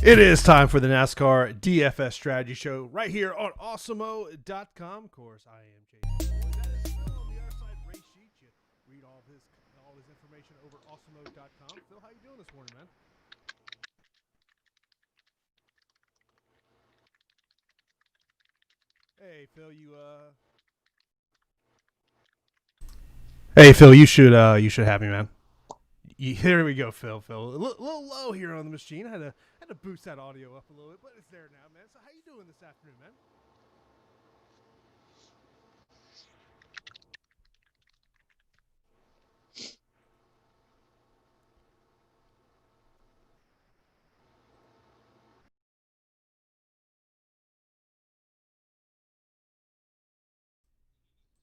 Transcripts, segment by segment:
It is time for the NASCAR DFS strategy show right here on Awesemo.com. Of course, I am Jason. That is Phil on the other side race sheet. You read all his information over Awesemo.com. Phil, how you doing this morning, man? Hey, Phil, Hey, Phil, you should have me, man. Here we go, Phil. A little low here on the machine. I had to boost that audio up a little bit, but it's there now, man. So how you doing this afternoon, man?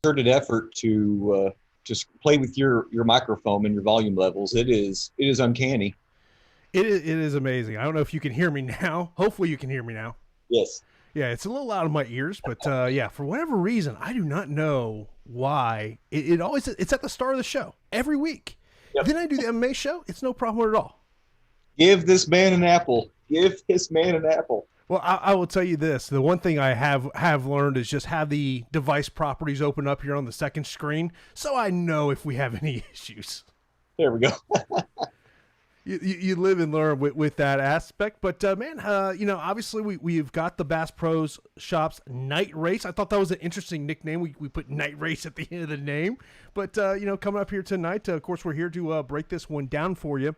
Concerted effort to just play with your microphone and your volume levels. It is uncanny. It is amazing. I don't know if you can hear me now. Hopefully you can hear me now. Yes. Yeah, it's a little loud in my ears, but yeah, for whatever reason, I do not know why. It's at the start of the show every week. Yep. Then I do the MMA show. It's no problem at all. Give this man an apple. Give this man an apple. Well, I will tell you this. The one thing I have learned is just have the device properties open up here on the second screen so I know if we have any issues. There we go. You live and learn with that aspect. But, man, obviously we've got the Bass Pros Shops Night Race. I thought that was an interesting nickname. We put Night Race at the end of the name. But, coming up here tonight, of course, we're here to break this one down for you.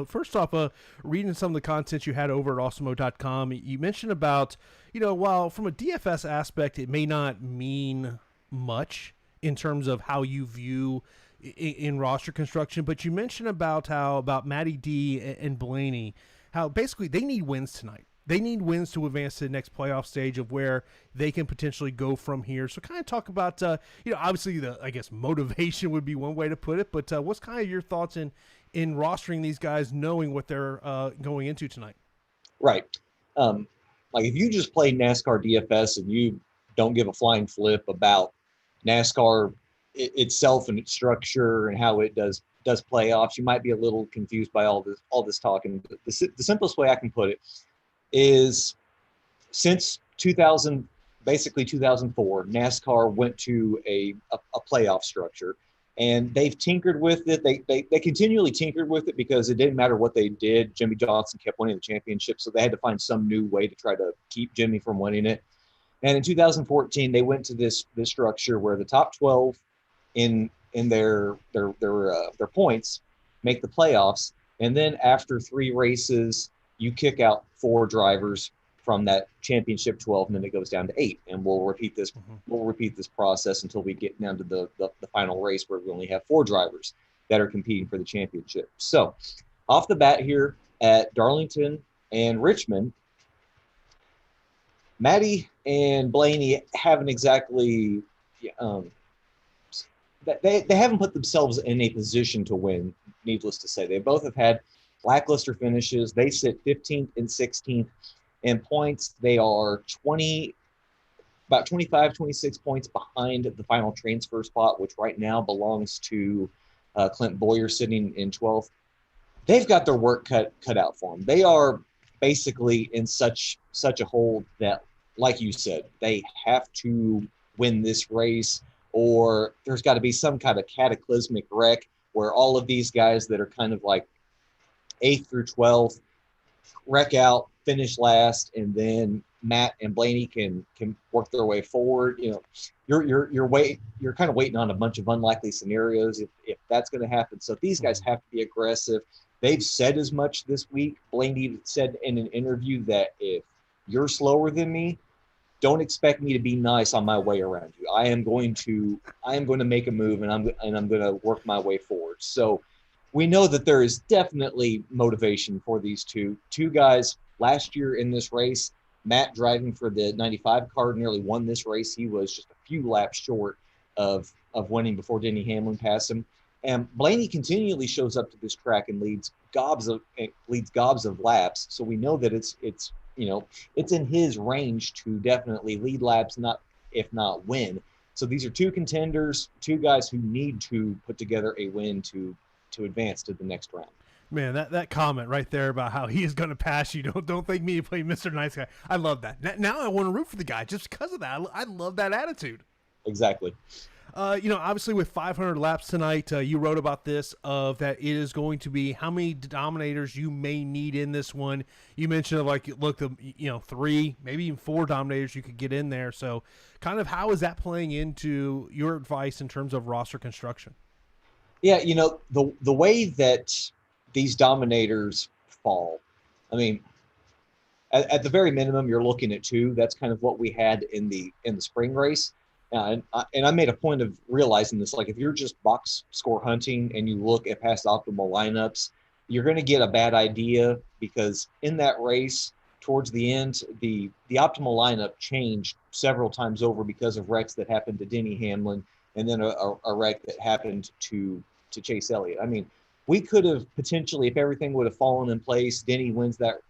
First off, reading some of the content you had over at Awesemo.com, you mentioned about, while from a DFS aspect, it may not mean much in terms of how you view in roster construction, but you mentioned about Matty D and Blaney, how basically they need wins tonight. They need wins to advance to the next playoff stage of where they can potentially go from here. So kind of talk about, obviously I guess motivation would be one way to put it, but what's kind of your thoughts in rostering these guys, knowing what they're going into tonight? Right. Like if you just play NASCAR DFS and you don't give a flying flip about NASCAR itself and its structure and how it does playoffs, you might be a little confused by all this talking. But the simplest way I can put it is since 2004, NASCAR went to a playoff structure. And they've tinkered with it. They continually tinkered with it because it didn't matter what they did. Jimmy Johnson kept winning the championship, so they had to find some new way to try to keep Jimmy from winning it. And in 2014, they went to this structure where the top 12 in their points make the playoffs, and then after 3 races, you kick out 4 drivers from that championship 12, and then it goes down to 8, and we'll repeat this. Mm-hmm. We'll repeat this process until we get down to the final race where we only have 4 drivers that are competing for the championship. So, off the bat here at Darlington and Richmond, Matty and Blaney haven't exactly they haven't put themselves in a position to win. Needless to say, they both have had lackluster finishes. They sit 15th and 16th. In points, they are about 25, 26 points behind the final transfer spot, which right now belongs to Clint Boyer sitting in 12th. They've got their work cut out for them. They are basically in such a hole that, like you said, they have to win this race, or there's got to be some kind of cataclysmic wreck where all of these guys that are kind of like 8th through 12th wreck out, finish last, and then Matt and Blaney can work their way forward. You're kind of waiting on a bunch of unlikely scenarios if that's going to happen. So these guys have to be aggressive. They've said as much this week. Blaney said in an interview that if you're slower than me, don't expect me to be nice on my way around you. I am going to make a move, and I'm going to work my way forward. So we know that there is definitely motivation for these two guys. Last year in this race, Matt, driving for the 95 car, nearly won this race. He was just a few laps short of winning before Denny Hamlin passed him. And Blaney continually shows up to this track and leads gobs of laps. So we know that it's in his range to definitely lead laps, if not win. So these are 2 contenders, 2 guys who need to put together a win to advance to the next round. Man, that comment right there about how he is going to pass you. Don't think me to play Mr. Nice Guy. I love that. Now I want to root for the guy just because of that. I love that attitude. Exactly. Obviously with 500 laps tonight, you wrote about this of that it is going to be how many dominators you may need in this one. You mentioned look, 3, maybe even 4 dominators you could get in there. So kind of how is that playing into your advice in terms of roster construction? Yeah, the way that these dominators fall, I mean, at the very minimum, you're looking at 2. That's kind of what we had in the spring race. And I made a point of realizing this. Like, if you're just box score hunting and you look at past optimal lineups, you're going to get a bad idea, because in that race, towards the end, the optimal lineup changed several times over because of wrecks that happened to Denny Hamlin, and then a wreck that happened to Chase Elliott. I mean, we could have potentially, if everything would have fallen in place, Denny wins that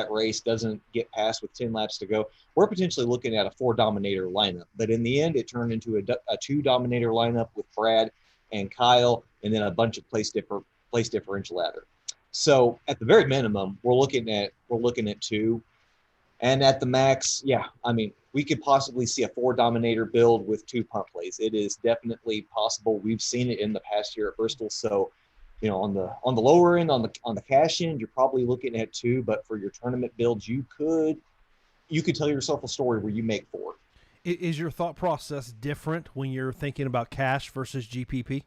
race, doesn't get past with 10 laps to go. We're potentially looking at a 4 dominator lineup. But in the end, it turned into a 2 dominator lineup with Brad and Kyle, and then a bunch of place differential adder. So at the very minimum, we're looking at 2. And at the max, yeah, I mean, we could possibly see a 4 dominator build with 2 punt plays. It is definitely possible. We've seen it in the past year at Bristol. So, on the lower end, on the cash end, you're probably looking at 2. But for your tournament builds, you could tell yourself a story where you make 4. Is your thought process different when you're thinking about cash versus GPP?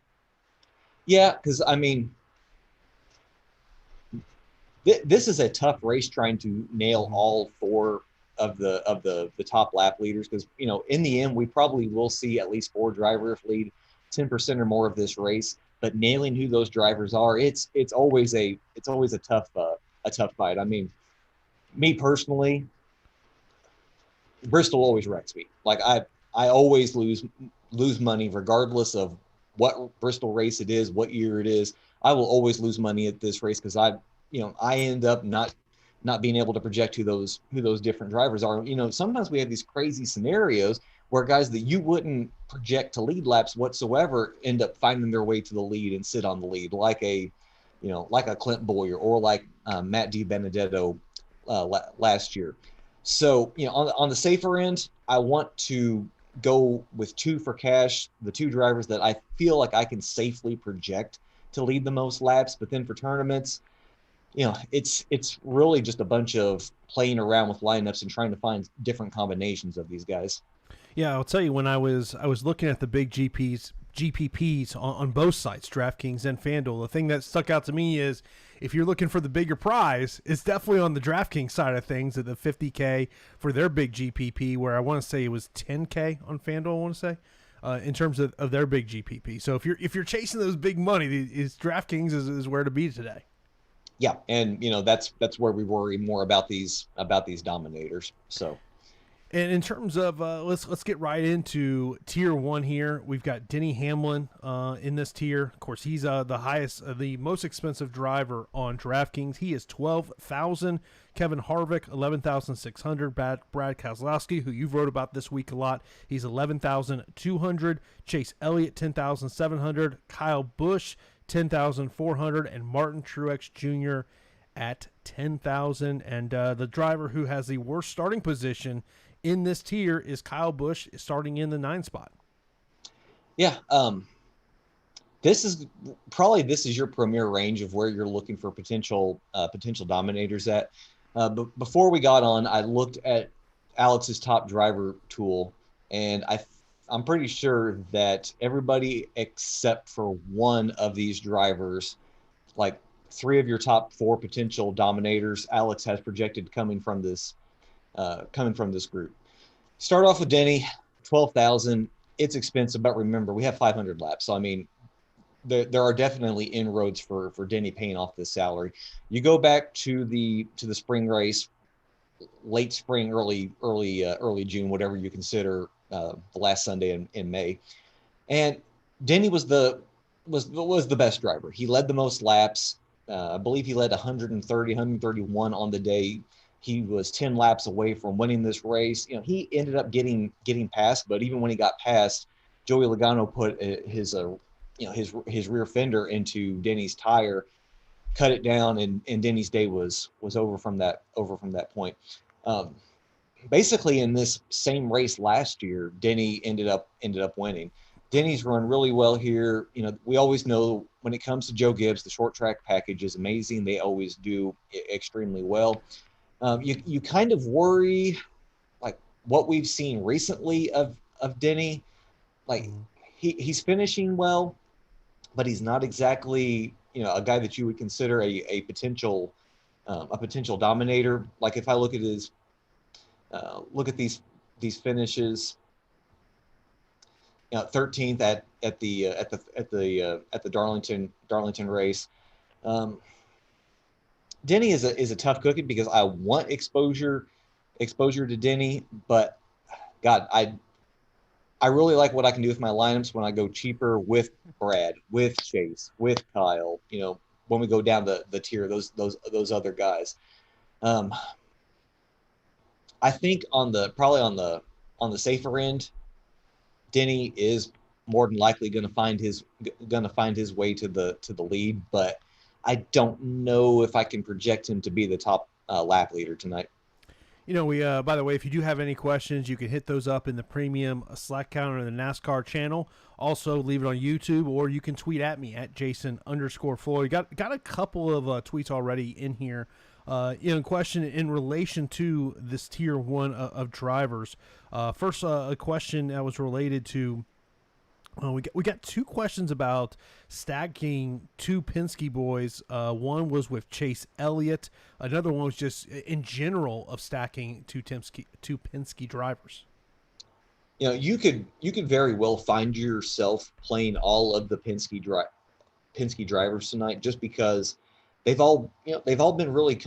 Yeah, because I mean, this is a tough race trying to nail all 4 of the top lap leaders, because in the end we probably will see at least 4 drivers lead 10% or more of this race. But nailing who those drivers are, it's always a tough fight. I mean, me personally, Bristol always wrecks me. Like, I always lose money regardless of what Bristol race it is, what year it is. I will always lose money at this race because I end up not being able to project who those different drivers are. Sometimes we have these crazy scenarios where guys that you wouldn't project to lead laps whatsoever end up finding their way to the lead and sit on the lead, like a Clint Boyer or like Matt DiBenedetto last year. So, on the safer end, I want to go with 2 for cash, the 2 drivers that I feel like I can safely project to lead the most laps. But then for tournaments, it's really just a bunch of playing around with lineups and trying to find different combinations of these guys. Yeah, I'll tell you, when I was looking at the big GPPs on both sites, DraftKings and FanDuel, the thing that stuck out to me is if you're looking for the bigger prize, it's definitely on the DraftKings side of things at the $50K for their big GPP, where I want to say it was $10K on FanDuel, I want to say, in terms of their big GPP. So if you're chasing those big money, DraftKings is where to be today. Yeah, and that's where we worry more about these dominators. So. And in terms of let's get right into tier 1 here. We've got Denny Hamlin in this tier. Of course, he's the most expensive driver on DraftKings. He is $12,000. Kevin Harvick, $11,600. Brad Keselowski, who you've wrote about this week a lot, he's $11,200. Chase Elliott, $10,700. Kyle Busch, $10,400, and Martin Truex Jr. at $10,000. And the driver who has the worst starting position in this tier is Kyle Busch, starting in the 9 spot. Yeah, this is your premier range of where you're looking for potential dominators at. But before we got on, I looked at Alex's top driver tool, and I'm pretty sure that everybody except for one of these drivers, like 3 of your top 4 potential dominators, Alex has projected coming from this group. Start off with Denny, 12,000. It's expensive, but remember, we have 500 laps. So, I mean, there are definitely inroads for Denny Payne off this salary. You go back to the spring race, late spring, early June, whatever you consider the last Sunday in May, and Denny was the best driver. He led the most laps. I believe he led 130, 131 on the day. He was 10 laps away from winning this race. He ended up getting past, but even when he got past, Joey Logano put his rear fender into Denny's tire. cut it down, and Denny's day was over from that point. Basically, in this same race last year, Denny ended up winning. Denny's run really well here. You know, we always know when it comes to Joe Gibbs, the short track package is amazing. They always do extremely well. You kind of worry, like what we've seen recently of Denny. Like he's finishing well, but he's not exactly, you know, a guy that you would consider a potential dominator. Like if I look at his look at these finishes, you know, 13th at the Darlington race. Denny is a tough cookie because I want exposure to Denny, but God, I really like what I can do with my lineups when I go cheaper with Brad, with Chase, with Kyle. You know, when we go down the tier, those other guys. I think probably on the safer end, Denny is more than likely going to find his way to the lead, but I don't know if I can project him to be the top lap leader tonight. You know, we by the way, if you do have any questions, you can hit those up in the premium Slack counter in the NASCAR channel. Also, leave it on YouTube, or you can tweet at me at Jason_Floyd. Got a couple of tweets already in here. Question in relation to this tier one of drivers. First, a question that was related to. We got two questions about stacking two Penske boys. One was with Chase Elliott. Another one was just in general of stacking two Penske drivers. You know, you could very well find yourself playing all of the Penske drivers tonight, just because they've all been really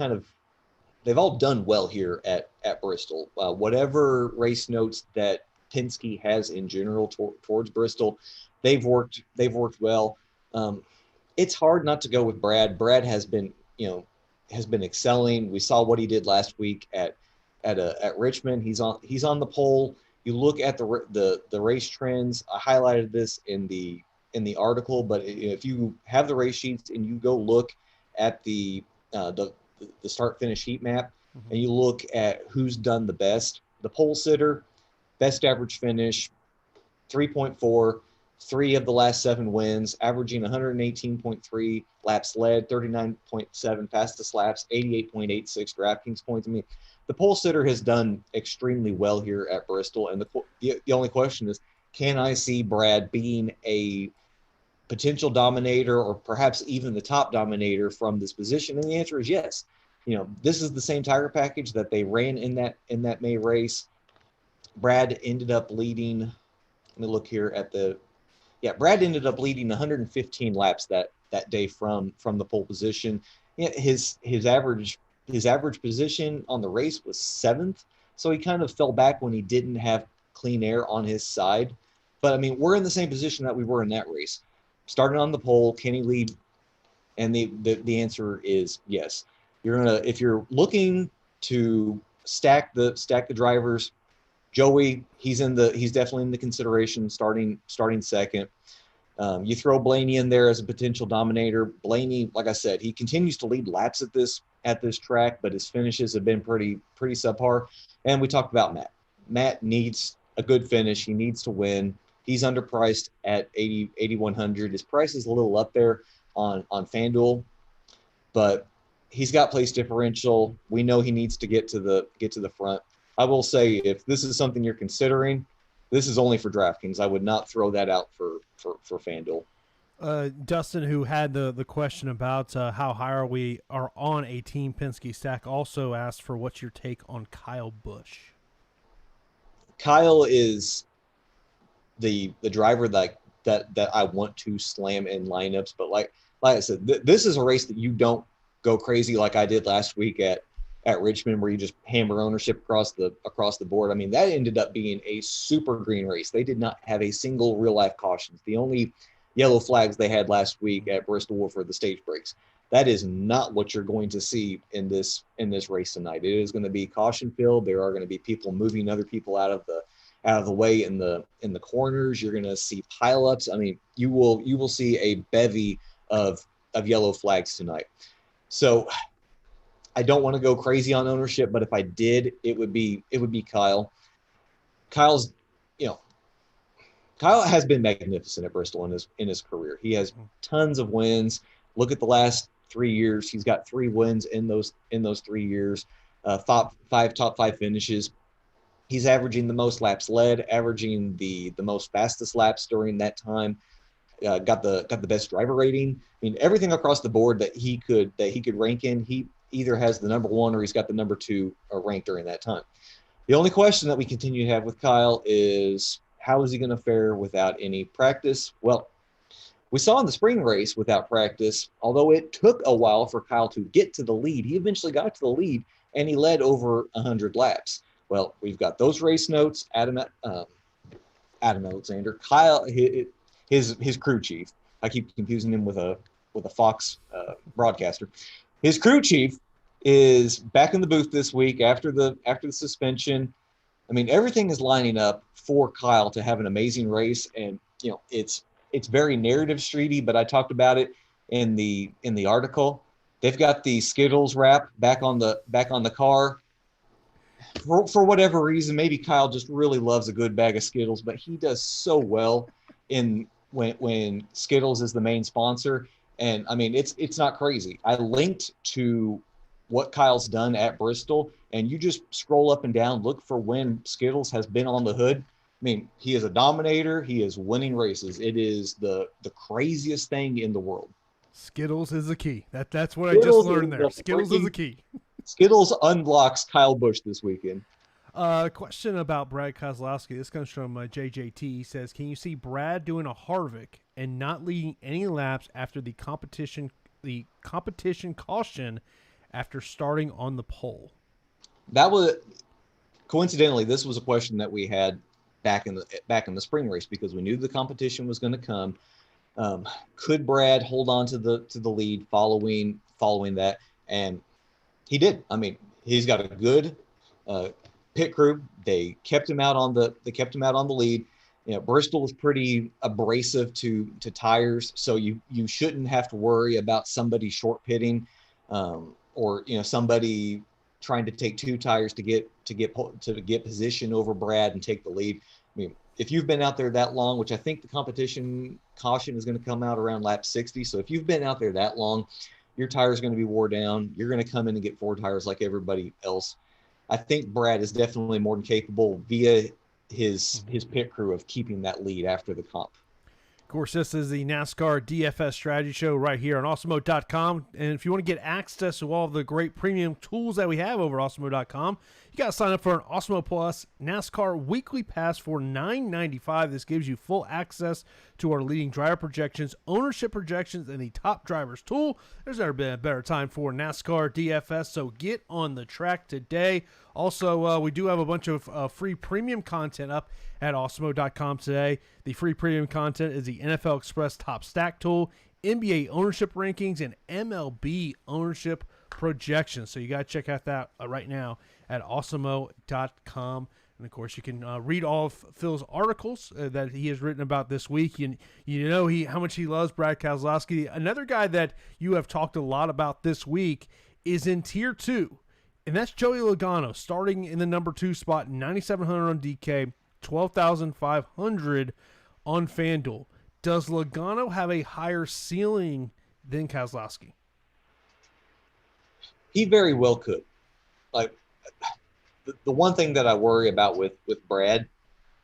they've all done well here at Bristol. Whatever race notes that Penske has in general towards Bristol, they've worked well. It's hard not to go with Brad. Brad has been excelling. We saw what he did last week at Richmond. He's on the pole. You look at the race trends. I highlighted this in the article, but if you have the race sheets and you go look at the start finish heat map, and you look at who's done the best, the pole sitter, best average finish, 3.4, 3 of the last 7 wins, averaging 118.3 laps led, 39.7 fastest laps, 88.86 DraftKings points. I mean, the pole sitter has done extremely well here at Bristol, and the only question is, can I see Brad being a potential dominator, or perhaps even the top dominator from this position? And the answer is yes. You know, this is the same tire package that they ran in that May race. Brad ended up leading. Let me look here at Brad ended up leading 115 laps that day from the pole position. Yeah, his average position on the race was 7th, so he kind of fell back when he didn't have clean air on his side. But I mean, we're in the same position that we were in that race. Starting on the pole, can he lead? And the answer is yes. If you're looking to stack the drivers, Joey, he's definitely in the consideration, starting second. You throw Blaney in there as a potential dominator. Blaney, like I said, he continues to lead laps at this track, but his finishes have been pretty subpar. And we talked about Matt. Matt needs a good finish. He needs to win. He's underpriced at 8,100. His price is a little up there on FanDuel, but he's got place differential. We know he needs to get to the front. I will say, if this is something you're considering, this is only for DraftKings. I would not throw that out for FanDuel. Dustin, who had the question about how high we are on a Team Penske stack, also asked for what's your take on Kyle Busch. Kyle is the driver that I want to slam in lineups, but like I said, this is a race that you don't go crazy like I did last week at Richmond, where you just hammer ownership across the board. I mean, that ended up being a super green race. They did not have a single real life cautions. The only yellow flags they had last week at Bristol were for the stage breaks. That is not what you're going to see in this race tonight. It is going to be caution filled. There are going to be people moving other people out of the way in the corners. You're going to see pileups. I mean, you will see a bevy of yellow flags tonight. So I don't want to go crazy on ownership, but if I did, it would be Kyle. Kyle's, you know, Kyle has been magnificent at Bristol in his career. He has tons of wins. Look at the last 3 years. He's got 3 wins in those 3 years. Top five finishes. He's averaging the most laps led, averaging the most fastest laps during that time. Got the best driver rating. I mean, everything across the board that he could rank in, he either has the number 1 or he's got the number 2 rank during that time. The only question that we continue to have with Kyle is, how is he going to fare without any practice? Well, we saw in the spring race without practice, although it took a while for Kyle to get to the lead, he eventually got to the lead and he led over 100 laps. Well, we've got those race notes. Adam Alexander, Kyle, his crew chief. I keep confusing him with a Fox broadcaster. His crew chief is back in the booth this week after the suspension. I mean, everything is lining up for Kyle to have an amazing race, and you know it's very narrative streety. But I talked about it in the article. They've got the Skittles wrap back on the car. For whatever reason, maybe Kyle just really loves a good bag of Skittles, but he does so well when Skittles is the main sponsor. And I mean, it's not crazy. I linked to what Kyle's done at Bristol, and you just scroll up and down, look for when Skittles has been on the hood. I mean, he is a dominator. He is winning races. It is the craziest thing in the world. Skittles is the key. That's what Skittles I just learned there. Skittles is the key. Skittles unblocks Kyle Busch this weekend. Question about Brad Keselowski. This comes from JJT. He says, can you see Brad doing a Harvick and not leading any laps after the competition caution after starting on the pole? That was coincidentally, this was a question that we had back in the spring race because we knew the competition was going to come. Could Brad hold on to the lead following that? And he did. I mean, he's got a good pit crew. They kept him out on the lead. You know, Bristol was pretty abrasive to tires, so you shouldn't have to worry about somebody short pitting, or you know, somebody trying to take 2 tires to get position over Brad and take the lead. I mean, if you've been out there that long, which I think the competition caution is going to come out around lap 60, so if you've been out there that long, your tire is going to be wore down. You're going to come in and get 4 tires like everybody else. I think Brad is definitely more than capable via his pit crew of keeping that lead after the comp. Of course, this is the NASCAR DFS strategy show right here on Awesemo.com. And if you want to get access to all of the great premium tools that we have over at Awesemo.com, you got to sign up for an Awesemo Plus NASCAR weekly pass for $9.95. This gives you full access to our leading driver projections, ownership projections, and the top drivers tool. There's never been a better time for NASCAR DFS, so get on the track today. Also, we do have a bunch of free premium content up at Awesemo.com today. The free premium content is the NFL Express Top Stack Tool, NBA ownership rankings, and MLB ownership projections. So you got to check out that right now at Awesemo.com. And, of course, you can read all of Phil's articles that he has written about this week. You know how much he loves Brad Keselowski. Another guy that you have talked a lot about this week is in Tier 2. And that's Joey Logano, starting in the number 2 spot, 9,700 on DK, 12,500 on FanDuel. Does Logano have a higher ceiling than Keselowski? He very well could. Like, the one thing that I worry about with Brad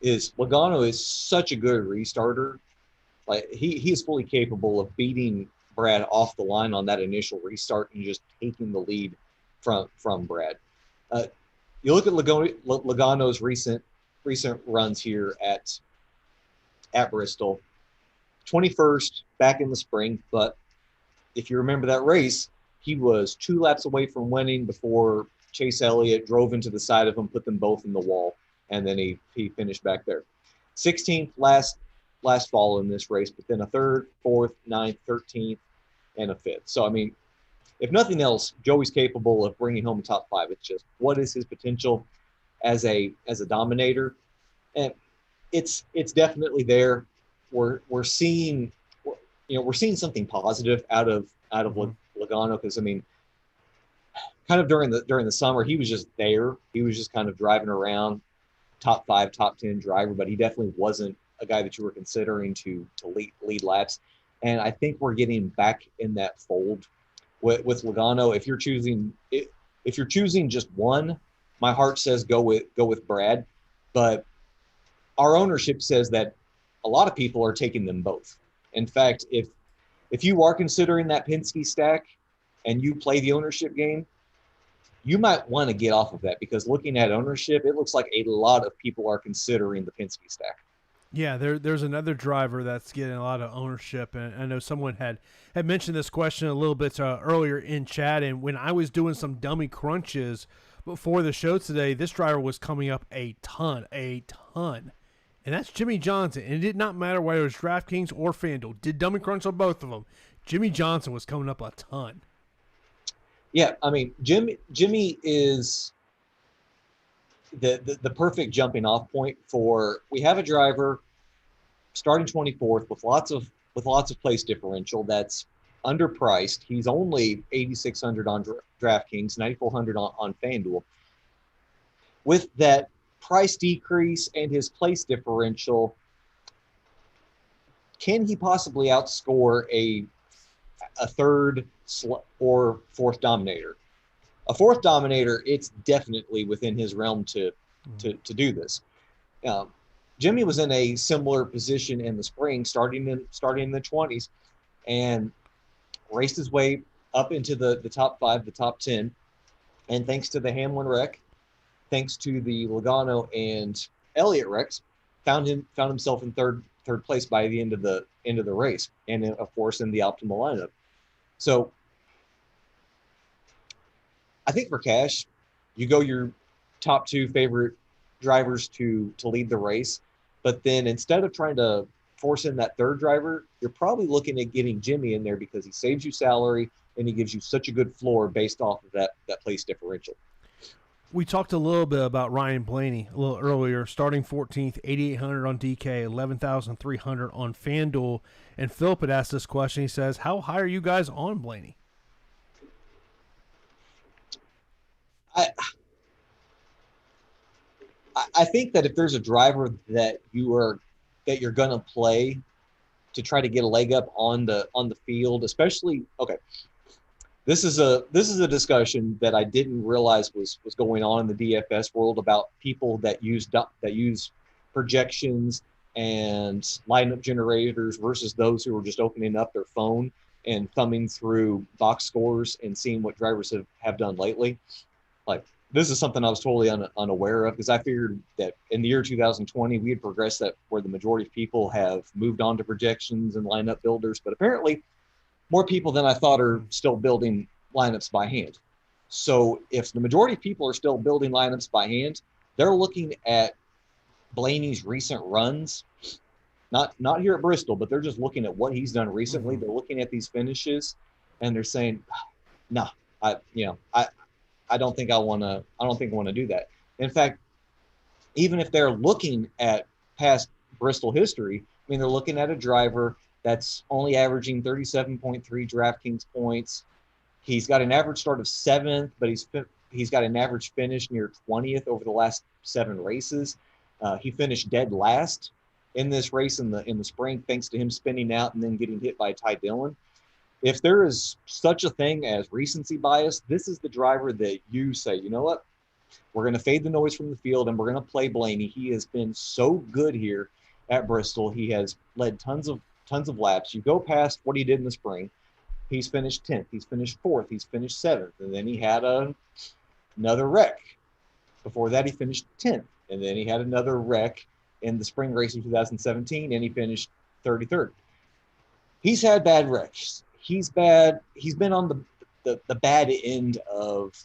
is Logano is such a good restarter. Like, he is fully capable of beating Brad off the line on that initial restart and just taking the lead from Brad. You look at Logano's recent runs here at Bristol, 21st back in the spring, but if you remember that race, he was 2 laps away from winning before Chase Elliott drove into the side of him, put them both in the wall, and then he finished back there. 16th last fall in this race, but then a 3rd, 4th, 9th, 13th, and a 5th. So, I mean, if nothing else, Joey's capable of bringing home a top 5. It's just, what is his potential as a dominator? And it's definitely there. We're seeing something positive out of Logano, because I mean, kind of during the summer, he was just there. He was just kind of driving around, top 5, top 10 driver, but he definitely wasn't a guy that you were considering to lead laps. And I think we're getting back in that fold with Logano. If you're choosing just one, my heart says go with Brad, but our ownership says that a lot of people are taking them both. In fact, if you are considering that Penske stack and you play the ownership game, you might want to get off of that, because looking at ownership, it looks like a lot of people are considering the Penske stack. Yeah, there's another driver that's getting a lot of ownership, and I know someone had mentioned this question a little bit earlier in chat, and when I was doing some dummy crunches before the show today, this driver was coming up a ton, and that's Jimmy Johnson. And it did not matter whether it was DraftKings or FanDuel. Did dummy crunch on both of them. Jimmy Johnson was coming up a ton. Yeah, I mean, Jimmy is the perfect jumping off point for. We have a driver starting 24th with lots of place differential that's underpriced. He's only 8,600 on DraftKings, 9,400 on FanDuel. With that price decrease and his place differential, can he possibly outscore a third or fourth dominator? A fourth dominator, it's definitely within his realm to do this. Jimmy was in a similar position in the spring, starting in the 20s, and raced his way up into the top 5, the top 10. And thanks to the Hamlin wreck, thanks to the Logano and Elliott wrecks, found himself in third place by the end of the race, and of course in the optimal lineup. So I think for cash, you go your top 2 favorite drivers to lead the race, but then instead of trying to force in that third driver, you're probably looking at getting Jimmy in there because he saves you salary and he gives you such a good floor based off of that place differential. We talked a little bit about Ryan Blaney a little earlier, starting 14th, 8,800 on DK, 11,300 on FanDuel. And Philip had asked this question. He says, how high are you guys on Blaney? I think that if there's a driver that you're going to play to try to get a leg up on the field, especially, okay, this is a discussion that I didn't realize was going on in the DFS world about people that use projections and lineup generators versus those who are just opening up their phone and thumbing through box scores and seeing what drivers have done lately. Like, this is something I was totally unaware of, because I figured that in the year 2020 we had progressed that where the majority of people have moved on to projections and lineup builders, but apparently more people than I thought are still building lineups by hand. So if the majority of people are still building lineups by hand, they're looking at Blaney's recent runs, not here at Bristol, but they're just looking at what he's done recently. Mm-hmm. They're looking at these finishes and they're saying, no, I don't think I want to do that. In fact, even if they're looking at past Bristol history, I mean, they're looking at a driver that's only averaging 37.3 DraftKings points. He's got an average start of 7th, but he's got an average finish near 20th over the last 7 races. He finished dead last in this race in the spring, thanks to him spinning out and then getting hit by Ty Dillon. If there is such a thing as recency bias, this is the driver that you say, you know what, we're going to fade the noise from the field and we're going to play Blaney. He has been so good here at Bristol. He has led tons of laps. You go past what he did in the spring. He's finished 10th. He's finished 4th. He's finished 7th. And then he had another wreck. Before that, he finished 10th. And then he had another wreck in the spring race of 2017, and he finished 33rd. He's had bad wrecks. He's been on the bad end of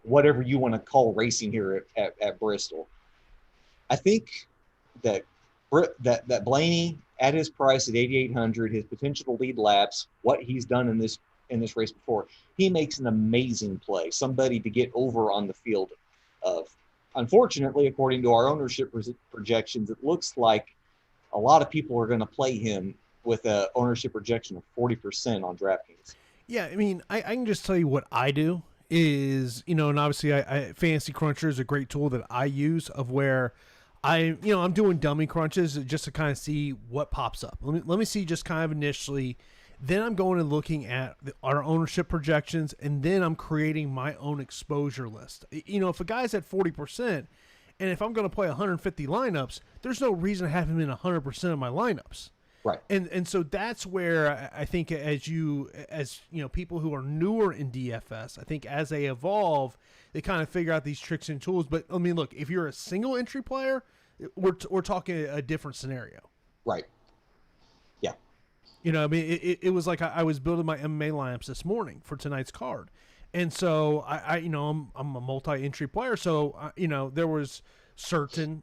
whatever you want to call racing here at Bristol. I think that Blaney, at his price at 8,800, his potential to lead laps, what he's done in this race before, he makes an amazing play. Somebody to get over on the field of. Unfortunately, according to our ownership projections, it looks like a lot of people are going to play him with an ownership projection of 40% on DraftKings. Yeah, I mean, I can just tell you what I do, is, and obviously Fantasy Cruncher is a great tool that I use of where I'm doing dummy crunches just to kind of see what pops up. Let me see just kind of initially. Then I'm going and looking at our ownership projections, and then I'm creating my own exposure list. If a guy's at 40%, and if I'm going to play 150 lineups, there's no reason to have him in 100% of my lineups. Right. And so that's where I think as people who are newer in DFS, I think as they evolve, they kind of figure out these tricks and tools. But I mean, look, if you're a single entry player, we're talking a different scenario. Right. Yeah. It was like I was building my MMA lineups this morning for tonight's card. And so I'm a multi-entry player. So, there was certain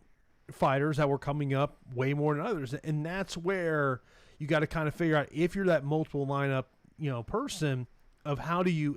fighters that were coming up way more than others. And that's where you got to kind of figure out if you're that multiple lineup, person of how do you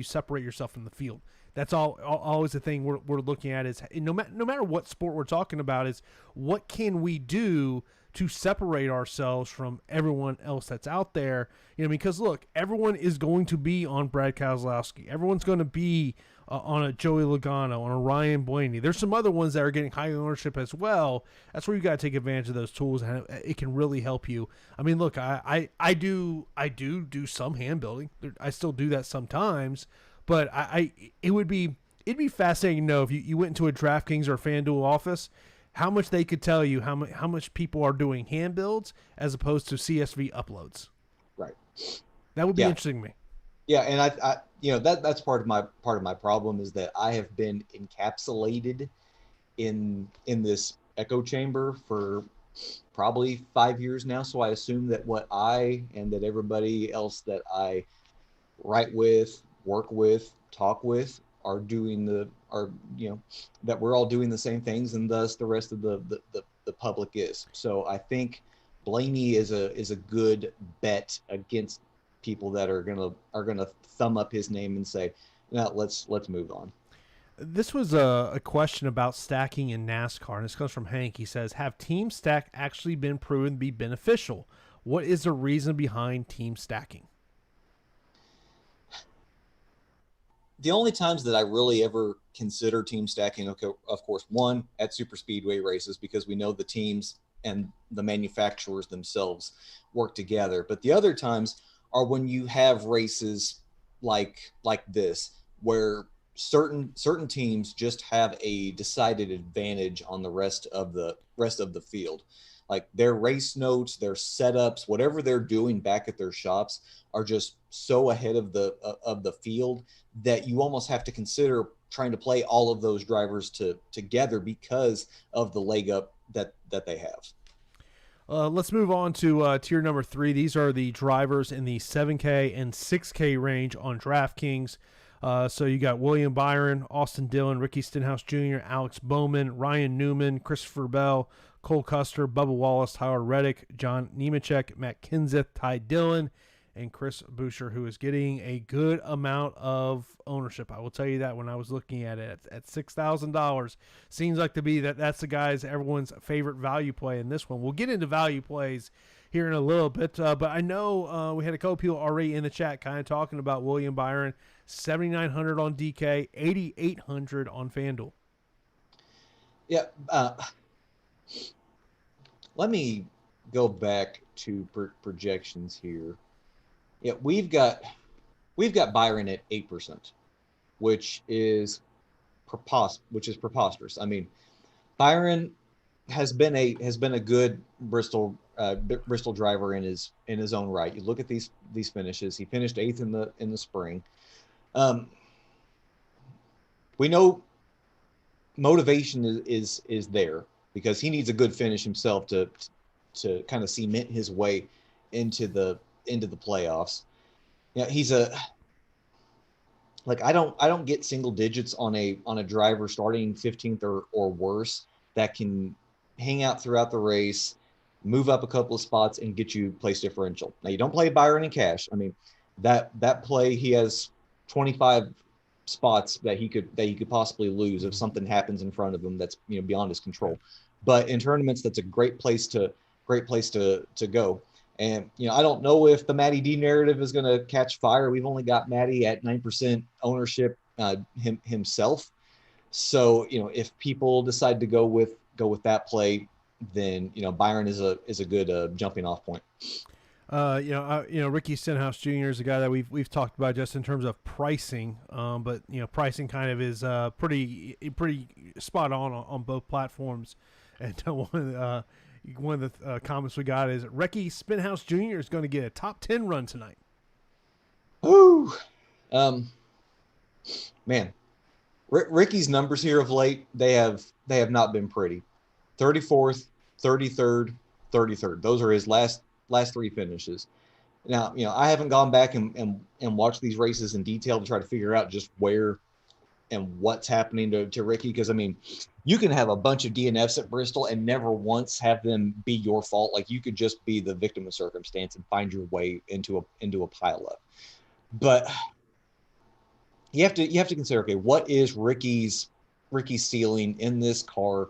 separate yourself from the field? That's always the thing we're looking at is no matter what sport we're talking about is what can we do to separate ourselves from everyone else that's out there, because look, everyone is going to be on Brad Keselowski. Everyone's going to be on a Joey Logano, on a Ryan Blaney. There's some other ones that are getting high ownership as well. That's where you got to take advantage of those tools, and it can really help you. I mean, look, I do some hand building. I still do that sometimes, but it'd be fascinating to know if you went into a DraftKings or FanDuel office, how much they could tell you how much people are doing hand builds as opposed to CSV uploads. Right. That would be interesting to me. Yeah, and I that's part of my problem is that I have been encapsulated in this echo chamber for probably 5 years now. So I assume that what I and that everybody else that I write with, work with, talk with are doing that we're all doing the same things, and thus the rest of the public is. So I think Blaney is a good bet against people that are gonna thumb up his name and say, no, let's move on. This was a question about stacking in NASCAR, and this comes from Hank. He says, have team stack actually been proven to be beneficial? What is the reason behind team stacking? The only times that I really ever consider team stacking, okay, of course, one, at super speedway races, because we know the teams and the manufacturers themselves work together. But the other times are when you have races like this, where certain teams just have a decided advantage on the rest of the field. Like their race notes, their setups, whatever they're doing back at their shops are just so ahead of the field that you almost have to consider trying to play all of those drivers together because of the leg up that they have. Let's move on to tier number 3. These are the drivers in the 7K and 6K range on DraftKings. So you got William Byron, Austin Dillon, Ricky Stenhouse Jr., Alex Bowman, Ryan Newman, Christopher Bell, Cole Custer, Bubba Wallace, Tyler Reddick, John Nemechek, Matt Kenseth, Ty Dillon, and Chris Buescher, who is getting a good amount of ownership. I will tell you that when I was looking at it at $6,000, seems like to be that's the guy's everyone's favorite value play in this one. We'll get into value plays here in a little bit, but I know we had a couple people already in the chat kind of talking about William Byron, 7,900 on DK, 8,800 on FanDuel. Yeah. Let me go back to projections here. Yeah, we've got Byron at 8%, which is preposterous. I mean, Byron has been a good Bristol driver in his own right. You look at these finishes. He finished 8th in the spring. We know motivation is there because he needs a good finish himself to kind of cement his way into the playoffs. Yeah, he's I don't get single digits on a driver starting 15th or worse that can hang out throughout the race, move up a couple of spots and get you place differential. Now you don't play Byron in cash. I mean, that play, he has 25 spots that he could possibly lose if something happens in front of him that's beyond his control. But in tournaments, that's a great place to go. And, I don't know if the Matty D narrative is going to catch fire. We've only got Matty at 9% ownership himself. So, if people decide to go with that play, then Byron is a good jumping off point. Ricky Stenhouse Jr. is a guy that we've talked about just in terms of pricing, but pricing kind of is pretty spot on both platforms. And one of the comments we got is Ricky Stenhouse Jr. is going to get a top 10 run tonight. Ooh, man, Ricky's numbers here of late, they have not been pretty. 34th, 33rd, 33rd. Those are his last three finishes. Now, I haven't gone back and watched these races in detail to try to figure out just where and what's happening to Ricky. Because, you can have a bunch of DNFs at Bristol and never once have them be your fault. Like, you could just be the victim of circumstance and find your way into a pileup. But you have to consider, okay, what is Ricky's ceiling in this car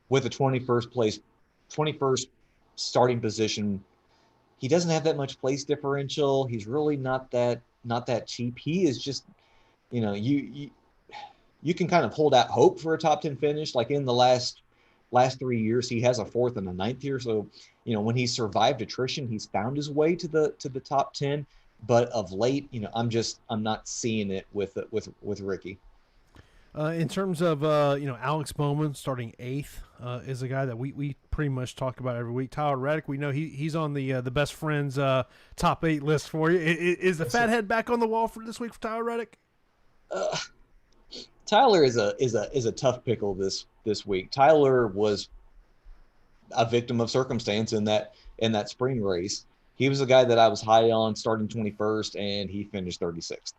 with a 21st starting position? He doesn't have that much place differential. He's really not that cheap. He is just, you can kind of hold out hope for a top 10 finish. Like in the last 3 years, he has a 4th and a 9th year. So, when he survived attrition, he's found his way to the top 10. But of late, I'm not seeing it with Ricky. In terms of Alex Bowman starting 8th is a guy that we pretty much talk about every week. Tyler Raddick, we know he's on the best friends top 8 list for you. Is the fathead back on the wall for this week for Tyler Raddick? Tyler is a tough pickle this week. Tyler was a victim of circumstance in that spring race. He was a guy that I was high on starting 21st, and he finished 36th.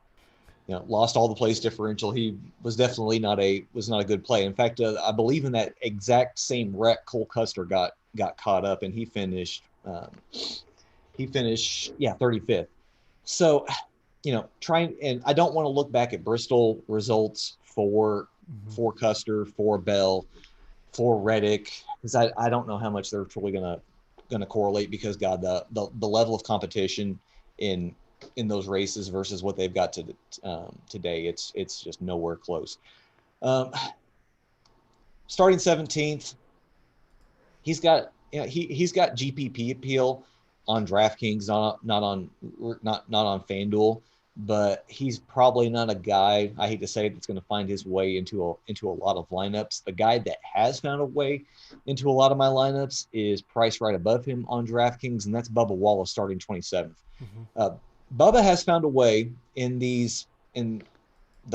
Lost all the place differential. He was definitely not a good play. In fact, I believe in that exact same wreck, Cole Custer got caught up, and he finished 35th. So, and I don't want to look back at Bristol results for Custer, for Bell, for Raddick, because I don't know how much they're truly gonna correlate, because God, the level of competition in those races versus what they've got today, it's just nowhere close. Starting 17th, he's got GPP appeal on DraftKings, not on FanDuel, but he's probably not a guy, I hate to say it, that's going to find his way into a lot of lineups. The guy that has found a way into a lot of my lineups is priced right above him on DraftKings, and that's Bubba Wallace starting 27th. Bubba has found a way in the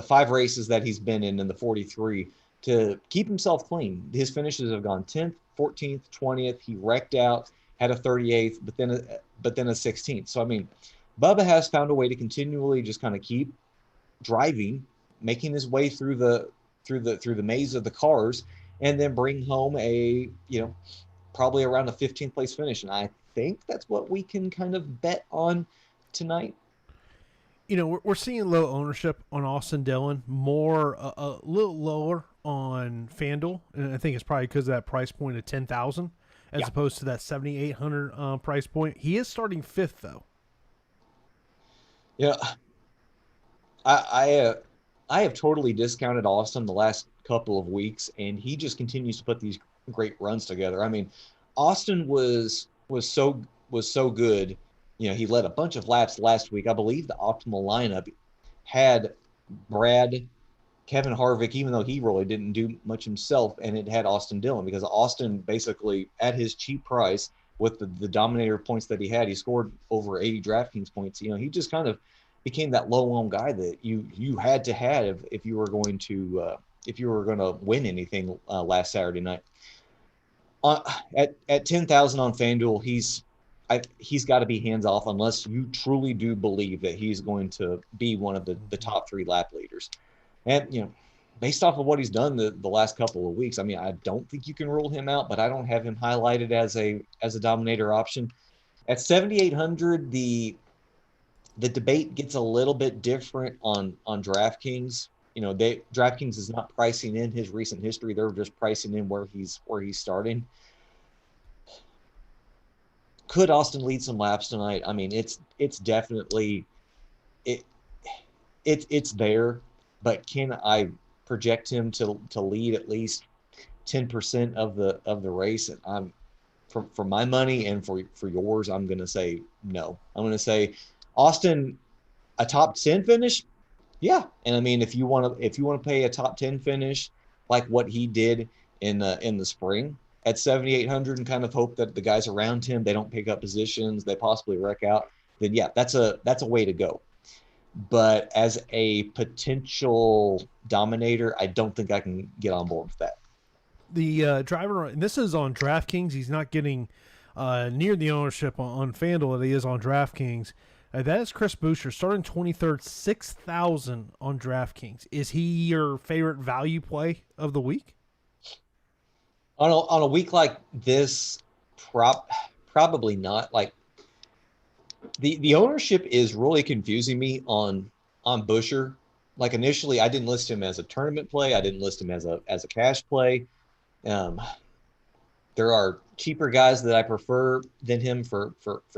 5 races that he's been in the 43 to keep himself clean. His finishes have gone 10th, 14th, 20th. He wrecked out, had a 38th, but then a 16th. So Bubba has found a way to continually just kind of keep driving, making his way through the maze of the cars, and then bring home a probably around a 15th place finish. And I think that's what we can kind of bet on tonight. We're seeing low ownership on Austin Dillon, more a little lower on FanDuel, and I think it's probably because of that price point of 10,000 as opposed to that 7,800 price point. He is starting 5th though. I have totally discounted Austin the last couple of weeks, and he just continues to put these great runs together. Austin was so good. He led a bunch of laps last week. I believe the optimal lineup had Brad, Kevin Harvick, even though he really didn't do much himself, and it had Austin Dillon, because Austin basically, at his cheap price, with the dominator points that he had, he scored over 80 DraftKings points. He just kind of became that low-owned guy that you had to have if you were going to win anything last Saturday night. At 10,000 on FanDuel, he's got to be hands off unless you truly do believe that he's going to be one of the top 3 lap leaders. And based off of what he's done the last couple of weeks, I don't think you can rule him out, but I don't have him highlighted as a dominator option. At 7,800, the debate gets a little bit different on DraftKings. DraftKings is not pricing in his recent history; they're just pricing in where he's starting. Could Austin lead some laps tonight? It's definitely it's there. but can I project him to lead at least 10% of the race? And I'm for my money and for yours, I'm going to say no. I'm going to say Austin, a top 10 finish. Yeah. And I mean, if you want to pay a top 10 finish like what he did in the spring at 7,800 and kind of hope that the guys around him, they don't pick up positions, they possibly wreck out, then yeah, that's a way to go. But as a potential dominator, I don't think I can get on board with that. The driver, and this is on DraftKings. He's not getting near the ownership on FanDuel that he is on DraftKings. That is Chris Buescher, starting 23rd, 6,000 on DraftKings. Is he your favorite value play of the week? On a week like this, probably not. Like the ownership is really confusing me on Buescher. Like initially, I didn't list him as a tournament play. I didn't list him as a cash play. There are cheaper guys that I prefer than him for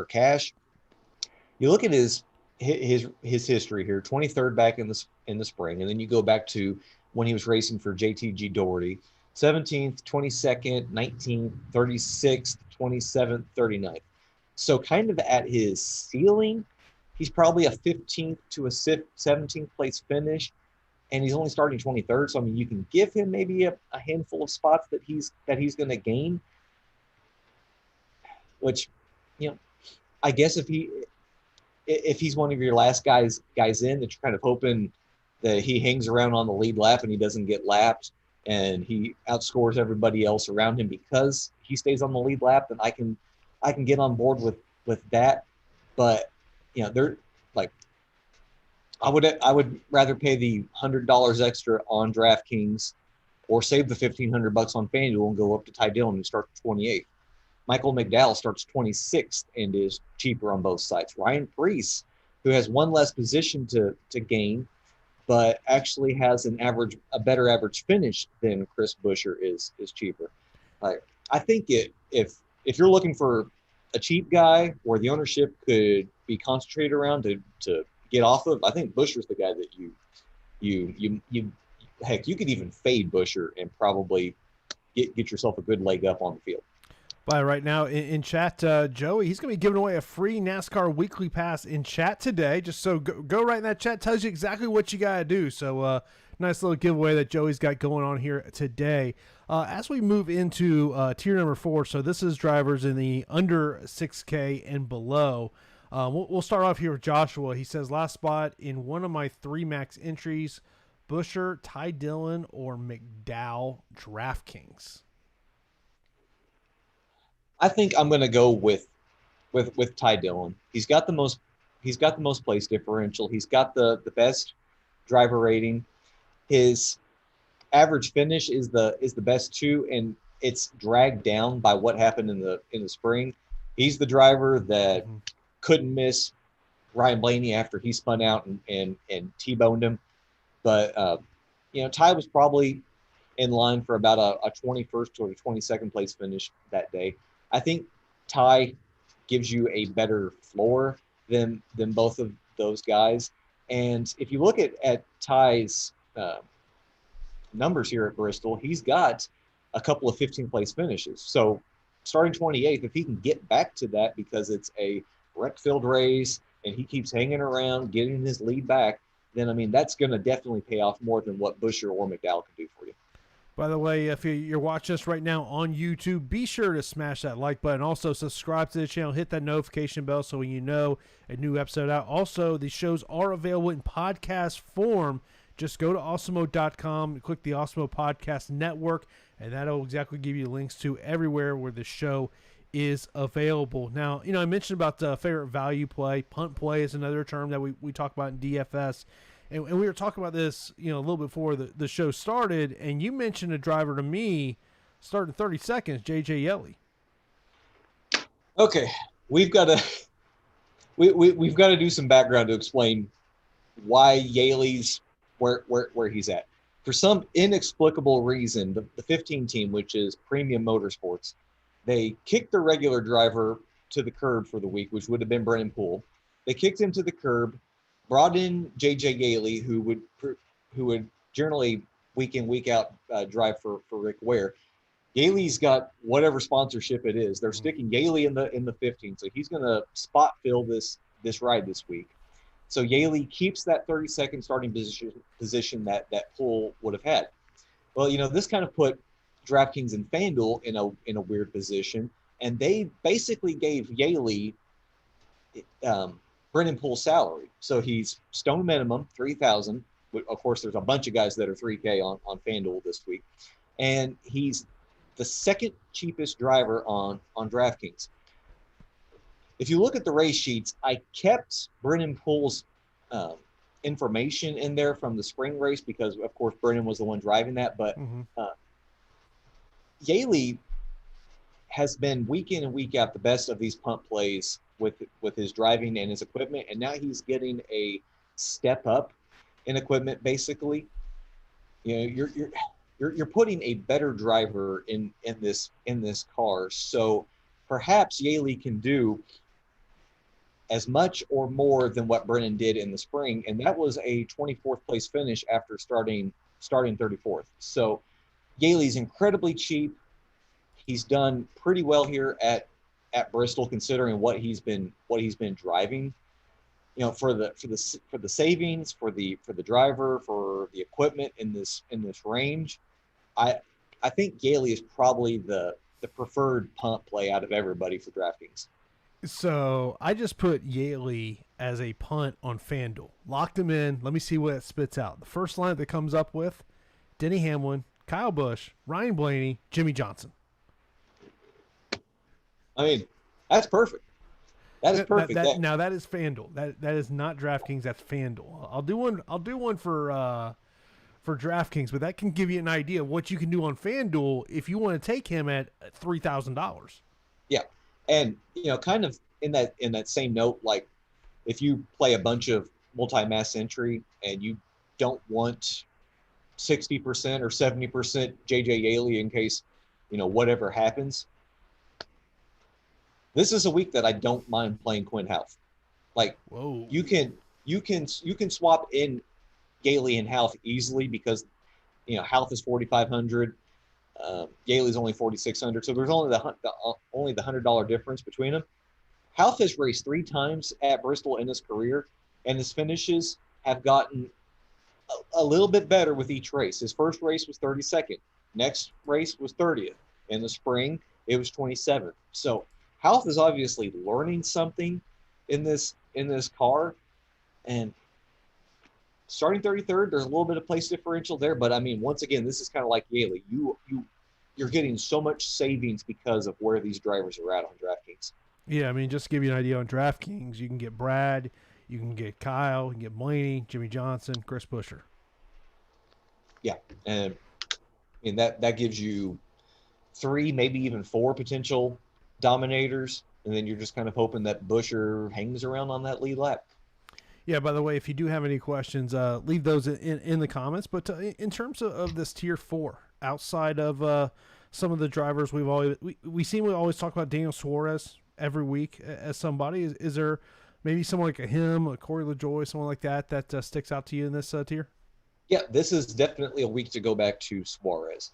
cash. You look at his history here, 23rd back in the spring, and then you go back to when he was racing for JTG Doherty, 17th, 22nd, 19th, 36th, 27th, 39th. So kind of at his ceiling, he's probably a 15th to a 17th place finish, and he's only starting 23rd. So I mean, you can give him maybe a handful of spots that he's going to gain. Which, I guess if he's one of your last guys in that you're kind of hoping that he hangs around on the lead lap and he doesn't get lapped and he outscores everybody else around him because he stays on the lead lap, then I can get on board with that. But they're like, I would rather pay the $100 extra on DraftKings or save the $1,500 on FanDuel and go up to Ty Dillon and start 28th. Michael McDowell starts 26th and is cheaper on both sides. Ryan Preece, who has one less position to gain, but actually has a better average finish than Chris Buescher, is cheaper. I think if you're looking for a cheap guy where the ownership could be concentrated around to get off of, I think Buescher's the guy that you heck, you could even fade Buescher and probably get yourself a good leg up on the field. By right now in chat, Joey, he's going to be giving away a free NASCAR weekly pass in chat today. Just so go right in that chat, tells you exactly what you got to do. So nice little giveaway that Joey's got going on here today. As we move into tier number 4, so this is drivers in the under 6K and below. We'll start off here with Joshua. He says, last spot in one of my 3 max entries, Buescher, Ty Dillon, or McDowell DraftKings. I think I'm going to go with Ty Dillon. He's got the most place differential. He's got the best driver rating. His average finish is the best too, and it's dragged down by what happened in the spring. He's the driver that couldn't miss Ryan Blaney after he spun out and T-boned him. But Ty was probably in line for about a 21st or a 22nd place finish that day. I think Ty gives you a better floor than both of those guys. And if you look at Ty's numbers here at Bristol, he's got a couple of 15th place finishes. So starting 28th, if he can get back to that because it's a wreck-filled race and he keeps hanging around, getting his lead back, then, I mean, that's going to definitely pay off more than what Buescher or McDowell can do for you. By the way, if you're watching us right now on YouTube, be sure to smash that like button. Also, subscribe to the channel. Hit that notification bell so when you know a new episode out. Also, the shows are available in podcast form. Just go to Awesemo.com, click the Awesemo Podcast Network, and that'll exactly give you links to everywhere where the show is available. Now, I mentioned about the favorite value play. Punt play is another term that we talk about in DFS. And we were talking about this, a little before the show started, and you mentioned a driver to me starting 30 seconds, J.J. Yeley. Okay, we've got to do some background to explain why Yaley's where he's at. For some inexplicable reason, the 15 team, which is Premium Motorsports, they kicked the regular driver to the curb for the week, which would have been Brennan Poole. They kicked him to the curb, brought in J.J. Yeley, who would generally week in, week out drive for Rick Ware. Yaley's got whatever sponsorship it is. They're sticking Yaley in the 15, so he's going to spot fill this ride this week. So Yaley keeps that 32nd starting position that Poole would have had. Well, this kind of put DraftKings and FanDuel in a weird position, and they basically gave Yaley Brennan Poole's salary. So he's stone minimum, $3,000. Of course, there's a bunch of guys that are $3K on FanDuel this week, and he's the second cheapest driver on DraftKings. If you look at the race sheets, I kept Brennan Poole's information in there from the spring race because, of course, Brennan was the one driving that. But Yaley has been week in and week out the best of these punt plays with his driving and his equipment, and now he's getting a step up in equipment. Basically, you're putting a better driver in this car, so perhaps Yaley can do as much or more than what Brennan did in the spring, and that was a 24th place finish after starting 34th. So Yaley's incredibly cheap. He's done pretty well here at Bristol, considering what he's been driving. For the savings, for the driver, for the equipment in this range, I think Yaley is probably the preferred punt play out of everybody for DraftKings. So I just put Yaley as a punt on FanDuel. Locked him in. Let me see what it spits out. The first line that comes up with Denny Hamlin, Kyle Busch, Ryan Blaney, Jimmy Johnson. I mean, that's perfect. That is perfect. Now that is FanDuel. That is not DraftKings. That's FanDuel. I'll do one for DraftKings, but that can give you an idea of what you can do on FanDuel if you want to take him at $3,000. Yeah, and kind of in that same note, like if you play a bunch of multi-mass entry and you don't want 60% or 70% JJ Yaley in case whatever happens. This is a week that I don't mind playing Quinn Houff. Like, whoa, you can swap in Yaley and Houff easily because Houff is 4,500, Yaley's only 4,600, so there's only the $100 difference between them. Houff has raced 3 times at Bristol in his career, and his finishes have gotten a little bit better with each race. His first race was 32nd, next race was 30th. In the spring, it was 27th. So Houff is obviously learning something in this car, and starting 33rd, there's a little bit of place differential there, but I mean, once again, this is kind of like Yaley. You're getting so much savings because of where these drivers are at on DraftKings. Yeah, I mean, just to give you an idea on DraftKings, you can get Brad, you can get Kyle, you can get Blaney, Jimmy Johnson, Chris Buescher. Yeah, and that gives you 3, maybe even 4 potential dominators, and then you're just kind of hoping that Buescher hangs around on that lead lap. Yeah, by the way, if you do have any questions, leave those in the comments. But in terms of this tier 4, outside of some of the drivers we seem to always talk about Daniel Suarez every week as somebody. Is there maybe someone like him, a Corey Lejoy, someone like that sticks out to you in this tier? Yeah, this is definitely a week to go back to Suarez.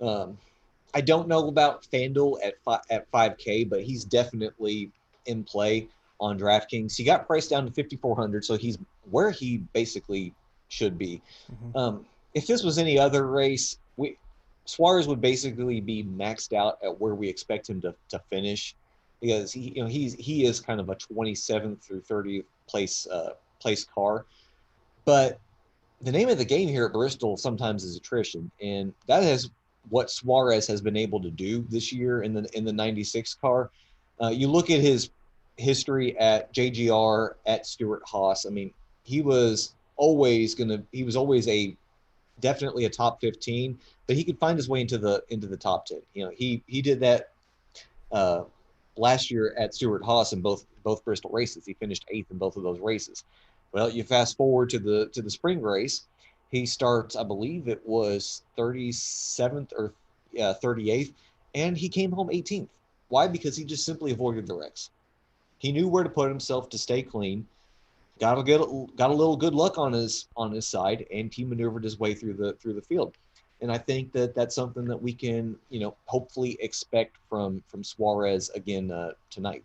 I don't know about FanDuel at 5K, but he's definitely in play on DraftKings. He got priced down to 5,400, so he's where he basically should be. Mm-hmm. If this was any other race, Suarez would basically be maxed out at where we expect him to finish, because he is kind of a 27th through 30th place car. But the name of the game here at Bristol sometimes is attrition, and that is what Suarez has been able to do this year in the 96 car. You look at his history at JGR, at Stewart-Haas. I mean, he was always definitely a top 15, but he could find his way into the top 10. He did that last year at Stewart-Haas in both Bristol races. He finished 8th in both of those races. Well, you fast forward to the spring race. He starts, I believe it was 37th or 38th, and he came home 18th. Why? Because he just simply avoided the wrecks. He knew where to put himself to stay clean. got a little good luck on his side, and he maneuvered his way through the field. And I think that that's something that we can, hopefully expect from Suarez again tonight.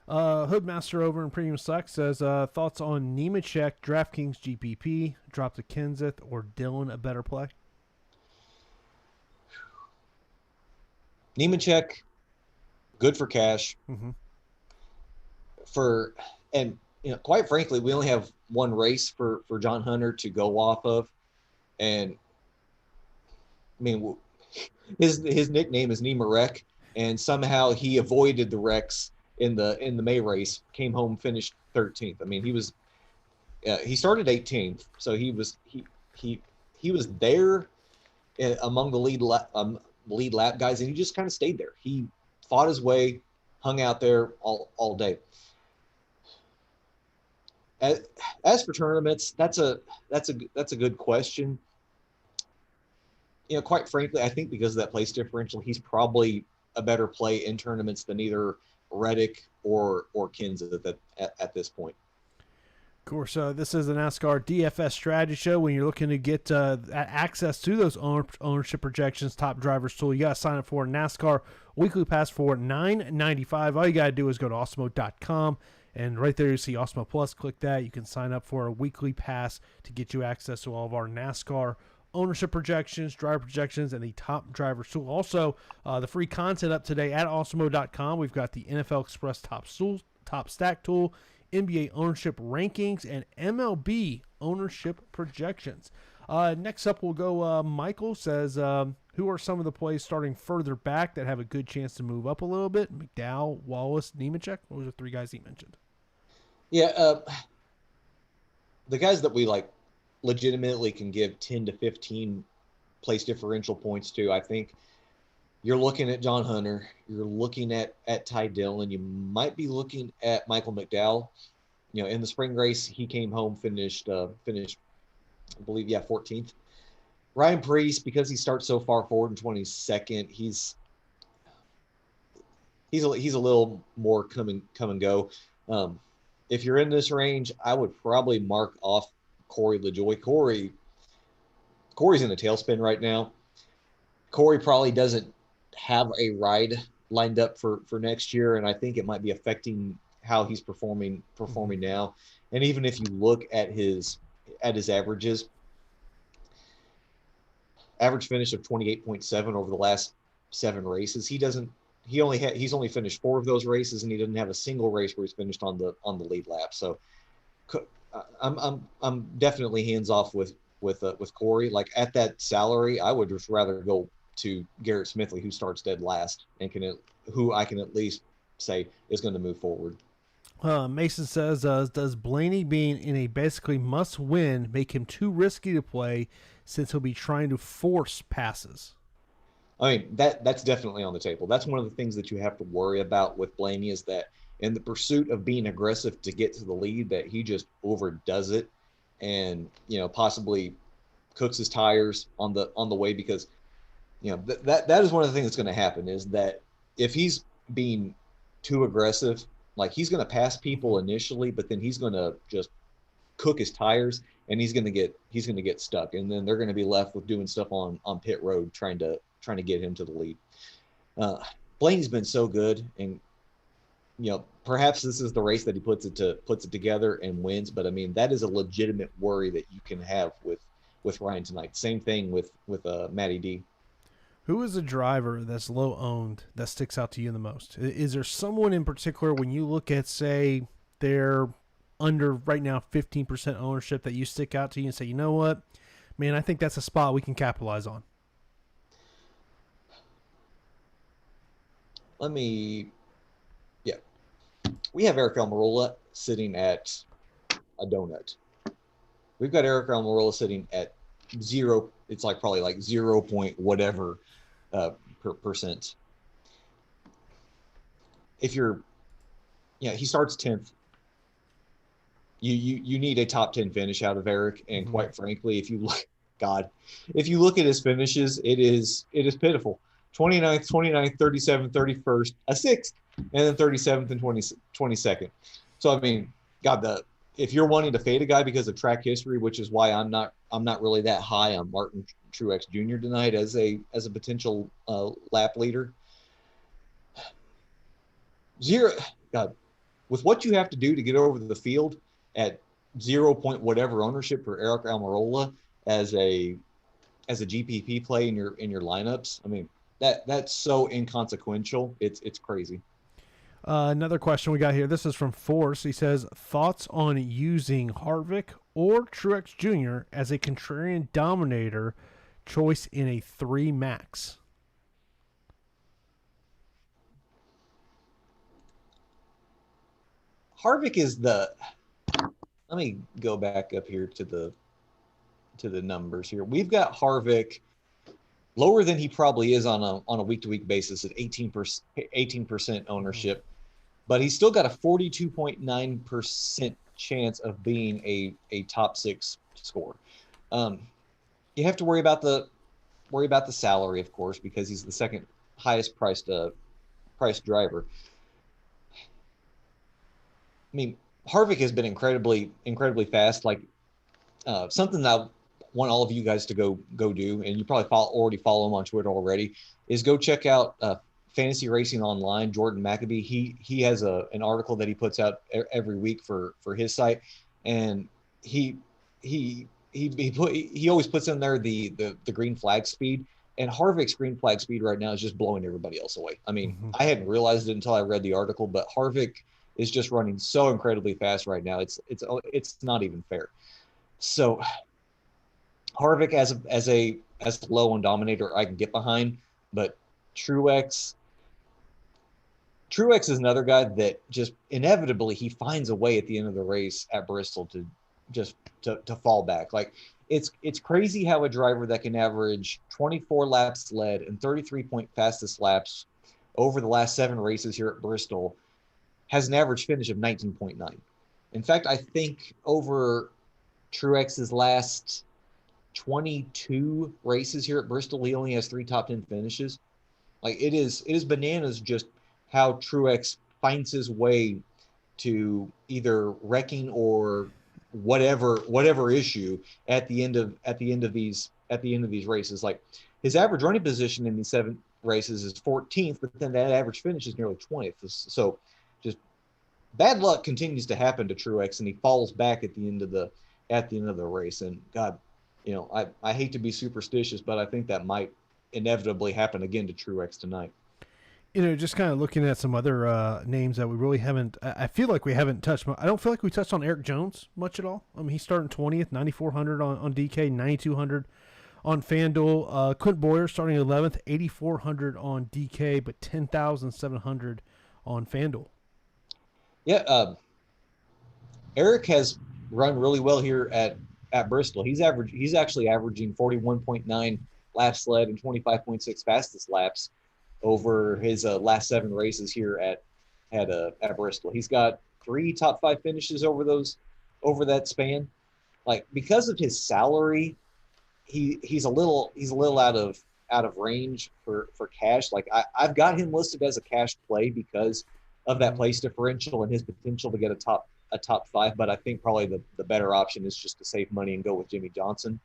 Hoodmaster over in Premium Slack says, thoughts on Nemechek, DraftKings GPP, drop to Kenseth, or Dillon a better play? Nemechek, good for cash. Mm-hmm. And quite frankly, we only have one race for John Hunter to go off of, and I mean, his nickname is Nemarek, and somehow he avoided the wrecks in the May race. Came home, finished 13th. I mean, he started 18th, so he was there among the lead lap guys, and he just kind of stayed there. He fought his way, hung out there all day. As for tournaments, that's a good question. Quite frankly, I think because of that place differential, he's probably a better play in tournaments than either Raddick or Kenseth at this point. Of course, this is the NASCAR DFS strategy show. When you're looking to get access to those ownership projections, top drivers tool, you got to sign up for a NASCAR weekly pass for $9.95. All you got to do is go to Awesemo.com, and right there you see Awesemo Plus. Click that. You can sign up for a weekly pass to get you access to all of our NASCAR ownership projections, driver projections, and the top drivers tool. Also, the free content up today at Awesemo.com. We've got the NFL Express top stack tool, NBA ownership rankings, and MLB ownership projections. Next up, we'll go. Michael says, who are some of the plays starting further back that have a good chance to move up a little bit? McDowell, Wallace, Nemechek. Those are three guys he mentioned. Yeah, the guys that we legitimately can give 10 to 15 place differential points to. I think you're looking at John Hunter. You're looking at Ty Dillon. You might be looking at Michael McDowell. In the spring race, he came home, finished, I believe, 14th. Ryan Preece, because he starts so far forward in 22nd, he's a little more come and go. If you're in this range, I would probably mark off Corey Lejoy. Corey's in a tailspin right now. Corey probably doesn't have a ride lined up for next year, and I think it might be affecting how he's performing now. And even if you look at his averages, average finish of 28.7 over the last 7 races, he's only finished 4 of those races, and he didn't have a single race where he's finished on the lead lap. So I'm definitely hands off with Corey. At that salary, I would just rather go to Garrett Smithley, who starts dead last and who I can at least say is going to move forward. Mason says, does Blaney being in a basically must win make him too risky to play since he'll be trying to force passes? I mean, that's definitely on the table. That's one of the things that you have to worry about with Blaney, is that in the pursuit of being aggressive to get to the lead, that he just overdoes it and, possibly cooks his tires on the way, because, that is one of the things that's going to happen, is that if he's being too aggressive, he's going to pass people initially, but then he's going to just cook his tires, and he's going to get stuck, and then they're going to be left with doing stuff on pit road trying to get him to the lead. Blaney's been so good, and perhaps this is the race that he puts it together and wins. But I mean, that is a legitimate worry that you can have with Ryan tonight. Same thing with Matty D. Who is a driver that's low owned that sticks out to you the most? Is there someone in particular when you look at, say, they're under right now 15% ownership, that you stick out to you and say, you know what, man, I think that's a spot we can capitalize on? We have Eric Almirola sitting at a donut. We've got Eric Almirola sitting at 0. It's probably 0 point whatever percent. If you're, he starts 10th. You need a top 10 finish out of Eric, and quite frankly, if you look at his finishes, it is pitiful. 29th, 37th, 31st, a 6th, and then 37th and 22nd. So, I mean, God, if you're wanting to fade a guy because of track history, which is why I'm not really that high on Martin Truex Jr. tonight as a potential lap leader. God, with what you have to do to get over the field at 0 point whatever ownership for Eric Almirola as a GPP play in your lineups, I mean that's so inconsequential. It's crazy. Another question we got here. This is from Force. He says, thoughts on using Harvick or Truex Jr. as a contrarian dominator choice in a 3 max? Harvick is the. Let me go back up here to the numbers here. We've got Harvick lower than he probably is on a week-to-week basis at 18% ownership. But he's still got a 42.9% chance of being a top 6 score. You have to worry about the salary, of course, because he's the second highest priced driver. I mean, Harvick has been incredibly fast. Like something that I want all of you guys to go do, and you probably already follow him on Twitter already, is go check out Fantasy Racing Online. Jordan McAbee, he has an article that he puts out every week for his site, and he always puts in there the green flag speed, and Harvick's green flag speed right now is just blowing everybody else away. I mean, I hadn't realized it until I read the article, but Harvick is just running so incredibly fast right now. It's not even fair. So Harvick as a low on dominator I can get behind, but Truex is another guy that just inevitably he finds a way at the end of the race at Bristol to just to fall back. Like it's crazy how a driver that can average 24 laps led and 33 point fastest laps over the last 7 races here at Bristol has an average finish of 19.9. In fact, I think over Truex's last 22 races here at Bristol, he only has 3 top 10 finishes. Like it is bananas just how Truex finds his way to either wrecking or whatever issue at the end of these races. Like his average running position in these 7 races is 14th, but then that average finish is nearly 20th. So just bad luck continues to happen to Truex, and he falls back at the end of the race. And God, you know, I hate to be superstitious, but I think that might inevitably happen again to Truex tonight. You know, just kind of looking at some other names that we really haven't, I feel like we haven't touched. I don't feel like we touched on Eric Jones much at all. I mean, he's starting 20th, 9,400 on DK, 9,200 on FanDuel. Clint Boyer starting 11th, 8,400 on DK, but 10,700 on FanDuel. Yeah, Eric has run really well here at Bristol. He's actually averaging 41.9 laps led and 25.6 fastest laps over his last 7 races here at Bristol. He's got 3 top 5 finishes over that span. Like because of his salary, he's a little out of range for cash. Like I've got him listed as a cash play because of that place differential and his potential to get a top 5. But I think probably the better option is just to save money and go with Jimmy Johnson.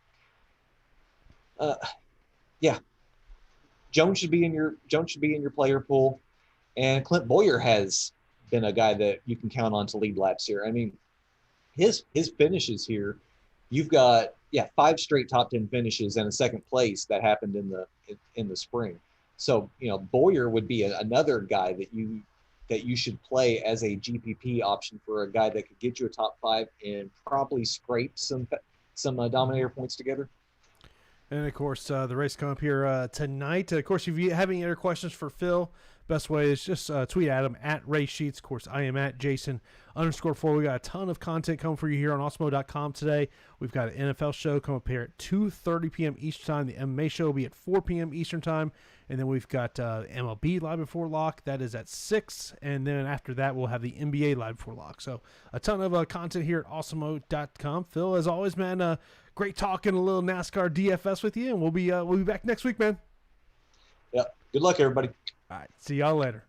Yeah. Jones should be in your player pool, and Clint Boyer has been a guy that you can count on to lead laps here. I mean, his finishes here, you've got 5 straight top 10 finishes and a second place that happened in the spring. So you know Boyer would be another guy that you should play as a GPP option for a guy that could get you a top 5 and probably scrape some dominator points together. And, of course, the race come up here tonight. Of course, if you have any other questions for Phil, best way is just tweet at him at Ray Sheets. Of course, I am at Jason_4. We got a ton of content coming for you here on Awesemo.com today. We've got an NFL show come up here at 2:30 p.m. Eastern time. The MMA show will be at 4 p.m. Eastern time. And then we've got MLB Live Before Lock. That is at 6. And then after that, we'll have the NBA Live Before Lock. So a ton of content here at Awesemo.com. Phil, as always, man, great talking a little NASCAR DFS with you. And we'll be back next week, man. Yeah. Good luck, everybody. All right. See y'all later.